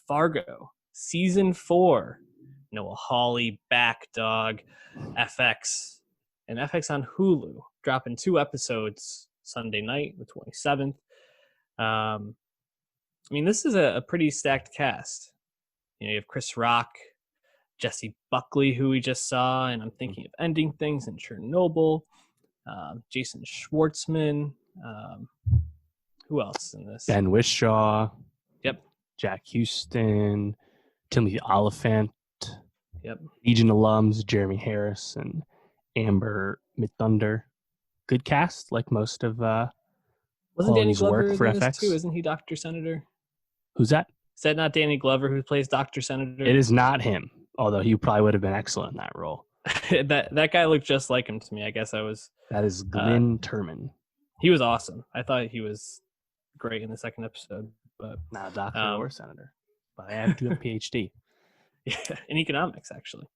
Fargo, season 4. Noah Hawley back, dog. FX and FX on Hulu, dropping 2 episodes Sunday night, the 27th. This is a pretty stacked cast. You have Chris Rock, Jesse Buckley, who we just saw, and I'm thinking of ending things in Chernobyl. Jason Schwartzman. Who else in this? Ben Whishaw. Yep. Jack Houston. Timothy Oliphant. Yep. Legion alums Jeremy Harris and Amber Midthunder. Good cast, like most of wasn't Danny Glover work for in this FX too? Isn't he Dr. Senator? Who's that? Is that not Danny Glover who plays Dr. Senator? It is not him, although he probably would have been excellent in that role. that guy looked just like him to me. I guess I was. That is Glenn Turman. He was awesome. I thought he was great in the second episode, but not a doctor or senator. But I have to do a PhD. Yeah, in economics, actually.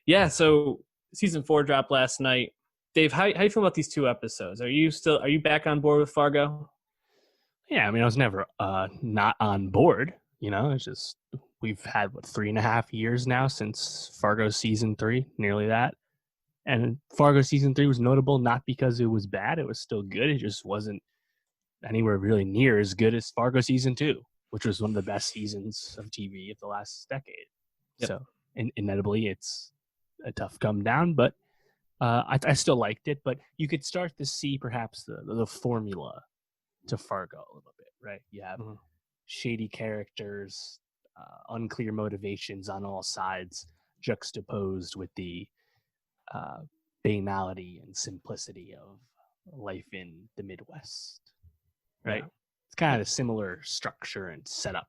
Yeah. So season 4 dropped last night. Dave, how you feel about these 2 episodes? Are you back on board with Fargo? Yeah, I was never not on board. It's just we've had 3.5 years now since Fargo season 3, nearly that. And Fargo season 3 was notable not because it was bad; it was still good. It just wasn't anywhere really near as good as Fargo season 2, which was one of the best seasons of TV of the last decade. Yep. So, inevitably, it's a tough come down, but I still liked it. But you could start to see perhaps the formula to Fargo a little bit, right? You have shady characters, unclear motivations on all sides, juxtaposed with the banality and simplicity of life in the Midwest, right? Yeah. It's kind of a similar structure and setup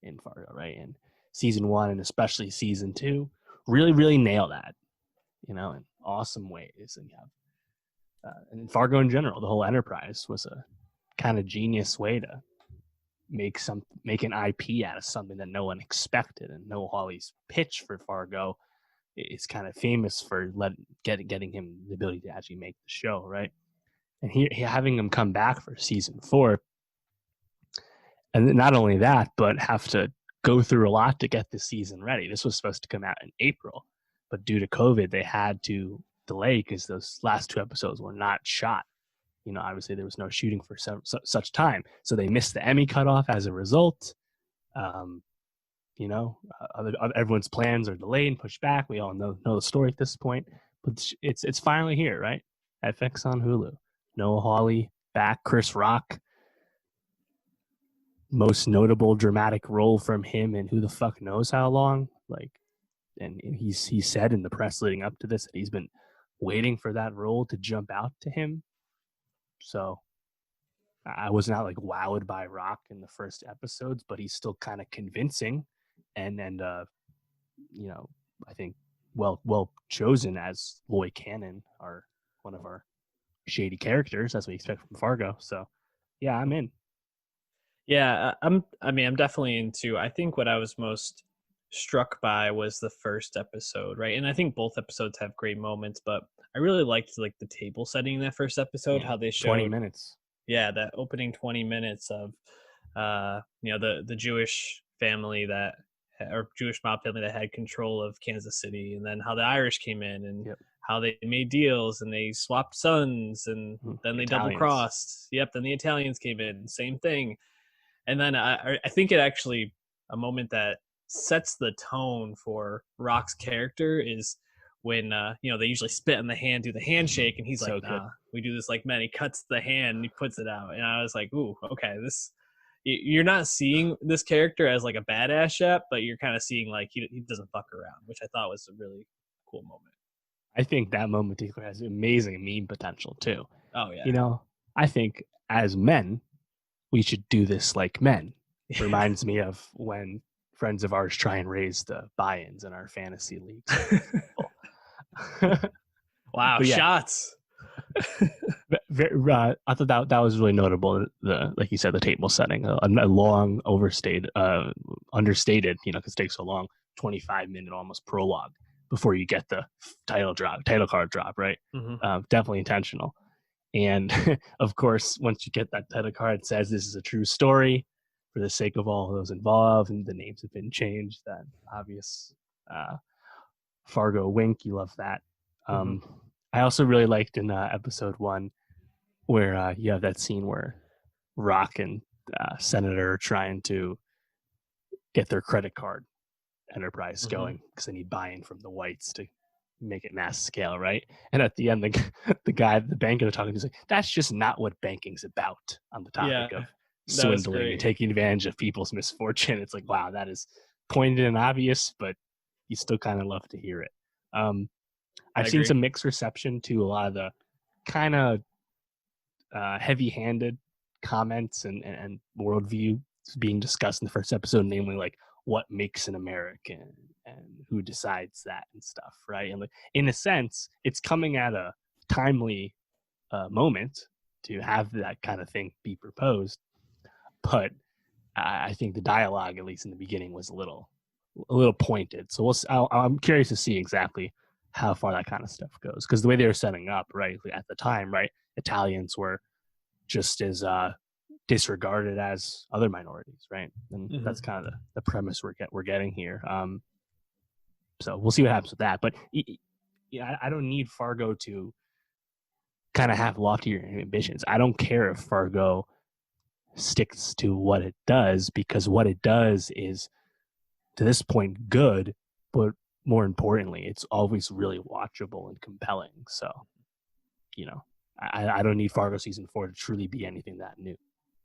in Fargo, right? And season 1 and especially season 2 really, really nail that, in awesome ways. And you have, and Fargo in general, the whole enterprise was a kind of genius way to make an IP out of something that no one expected. And Noah Hawley's pitch for Fargo is kind of famous for getting him the ability to actually make the show, right? And having him come back for season 4, and not only that, but have to go through a lot to get the season ready. This was supposed to come out in April, but due to COVID, they had to delay because those last 2 episodes were not shot. Obviously there was no shooting for such time, so they missed the Emmy cutoff as a result. Everyone's plans are delayed and pushed back. We all know the story at this point, but it's finally here, right? FX on Hulu. Noah Hawley back. Chris Rock, most notable dramatic role from him, and who the fuck knows how long. And he said in the press leading up to this that he's been waiting for that role to jump out to him. So I was not wowed by Rock in the first episodes, but he's still kind of convincing, and I think well chosen as Loy Cannon, one of our shady characters as we expect from Fargo. So yeah, I'm in. Yeah, I'm definitely into. I think what I was most struck by was the first episode, right? And I think both episodes have great moments, but I really liked the table setting in that first episode, how they showed 20 minutes. Yeah, that opening 20 minutes of the Jewish family or Jewish mob family that had control of Kansas City, and then how the Irish came in and how they made deals and they swapped sons, and then they double crossed. Yep, then the Italians came in, same thing. And then I think it actually, a moment that sets the tone for Rock's character is when they usually spit on the hand, do the handshake, and he's like, nah, we do this like men. He cuts the hand and he puts it out, and I was like, ooh, okay, this, you're not seeing this character as a badass yet, but you're kind of seeing he doesn't fuck around, which I thought was a really cool moment. I think that moment has amazing meme potential too. Oh yeah. I think as men, we should do this like men. It reminds me of when friends of ours try and raise the buy-ins in our fantasy leagues. Wow, shots. I thought that was really notable. Like you said, the table setting, a long, understated, because it takes so long, 25-minute almost prologue before you get the title card drop, right? Mm-hmm. Definitely intentional. And of course, once you get that title card, it says this is a true story. for the sake of all those involved, and the names have been changed. That obvious Fargo wink, you love that. I also really liked in episode 1 where you have that scene where Rock and Senator are trying to get their credit card enterprise going because they need buy-in from the whites to make it mass scale, right? And at the end, the guy at the bank is talking, he's like, that's just not what banking's about on the topic of swindling and taking advantage of people's misfortune. It's like, wow, that is pointed and obvious, but you still kind of love to hear it. I've seen some mixed reception to a lot of the kind of heavy-handed comments and worldview being discussed in the first episode, namely like what makes an American and who decides that and stuff, right? And like, in a sense, it's coming at a timely moment to have that kind of thing be proposed. But I think the dialogue, at least in the beginning, was a little pointed. So I'm curious to see exactly how far that kind of stuff goes, because the way they were setting up, right, at the time, right, Italians were just as disregarded as other minorities, right? And that's kind of the premise we're getting here. So we'll see what happens with that. But I don't need Fargo to kind of have loftier ambitions. I don't care if Fargo sticks to what it does, because what it does is, to this point, good, but more importantly, it's always really watchable and compelling. So, I don't need Fargo season 4 to truly be anything that new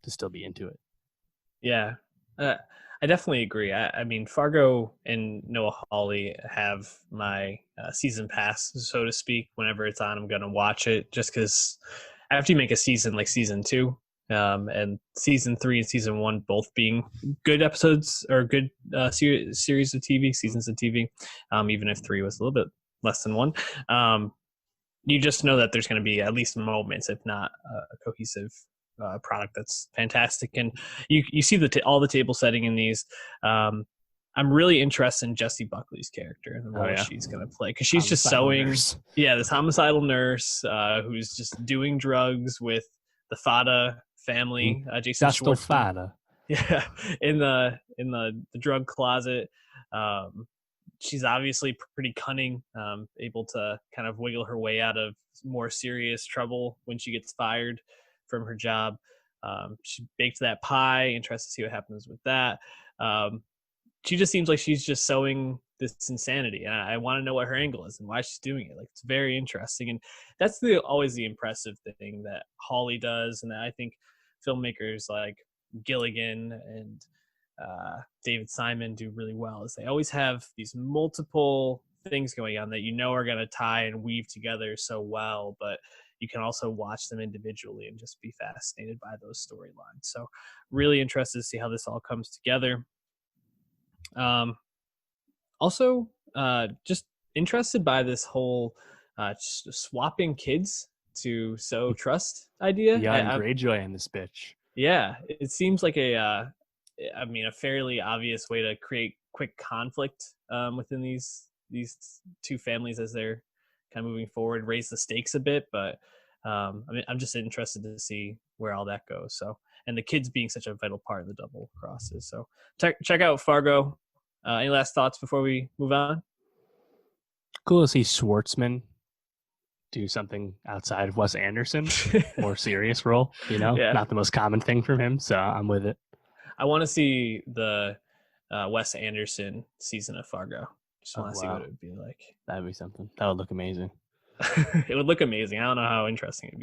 to still be into it. Yeah, I definitely agree. I mean, Fargo and Noah Hawley have my season pass, so to speak. Whenever it's on, I'm going to watch it, just because after you make a season like season 2, and season 3 and season 1 both being good episodes or good series of TV, seasons of TV, even if 3 was a little bit less than 1, you just know that there's going to be at least moments, if not a cohesive product that's fantastic. And you see all the table setting in these. I'm really interested in Jessie Buckley's character and the role she's going to play, because she's just sewing this homicidal nurse who's just doing drugs with the Fada family, Jason Schwartzman. Yeah, in the drug closet. She's obviously pretty cunning, able to kind of wiggle her way out of more serious trouble when she gets fired from her job. She baked that pie. Interested to see what happens with that. She just seems like she's just sowing this insanity, and I want to know what her angle is and why she's doing it. Like, it's very interesting, and that's always the impressive thing that Hawley does, and that I think filmmakers like Gilligan and David Simon do really well, is they always have these multiple things going on that are going to tie and weave together so well, but you can also watch them individually and just be fascinated by those storylines. So really interested to see how this all comes together. Also, just interested by this whole swapping kids to sow trust idea. Young Greyjoy in this bitch. Yeah, it seems like a fairly obvious way to create quick conflict within these two families as they're kind of moving forward, raise the stakes a bit. But I'm just interested to see where all that goes. So, and the kids being such a vital part of the double crosses. So check out Fargo. Any last thoughts before we move on? Cool to see Schwartzman do something outside of Wes Anderson, more serious role, not the most common thing from him. So I'm with it. I want to see the Wes Anderson season of Fargo. Just want to see what it would be like. That'd be something. That would look amazing. It would look amazing. I don't know how interesting it would be.